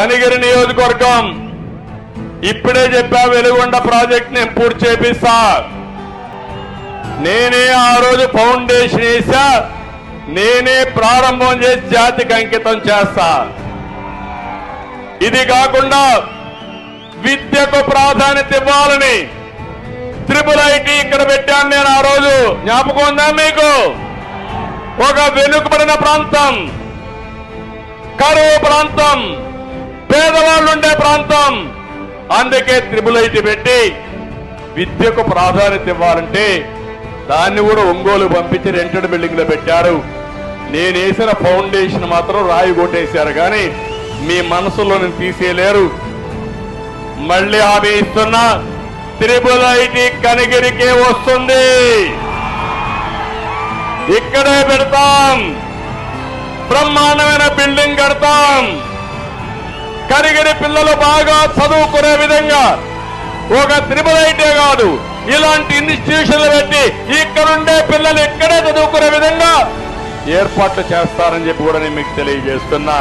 కనిగిరి నియోజకవర్గం ఇప్పుడే చెప్పా, వెలుగొండ ప్రాజెక్ట్ నేను పూర్తి చేపిస్తా. నేనే ఆ రోజు ఫౌండేషన్ వేసా, నేనే ప్రారంభం చేసి జాతికి అంకితం చేస్తా. ఇది కాకుండా విద్యకు ప్రాధాన్యత ఇవ్వాలని IIIT ఇక్కడ పెట్టాను నేను ఆ రోజు. జ్ఞాపకం ఉందా మీకు? ఒక వెనుకబడిన ప్రాంతం, కరువు ప్రాంతం, పేదవాళ్ళు ఉండే ప్రాంతం. అందుకే IIIT పెట్టి విద్యకు ప్రాధాన్యత ఇవ్వాలంటే దాన్ని కూడా ఒంగోలు పంపించి రెంటెడ్ బిల్డింగ్ లో పెట్టారు. నేను వేసిన ఫౌండేషన్ మాత్రం రాయి కొట్టేశారు, కానీ మీ మనసులో తీసేయలేరు. మళ్ళీ హామీ ఇస్తున్నా, IIIT కనిగిరికే వస్తుంది. ఇక్కడే పెడతాం, బ్రహ్మాండమైన బిల్డింగ్ కడతాం. కనిగిరి పిల్లలు బాగా చదువుకునే విధంగా ఒక IIIT కాదు, ఇలాంటి ఇన్స్టిట్యూషన్లు పెట్టి ఇక్కడుండే పిల్లలు ఇక్కడే చదువుకునే విధంగా ఏర్పాట్లు చేస్తారని చెప్పి కూడా నేను మీకు తెలియజేస్తున్నా.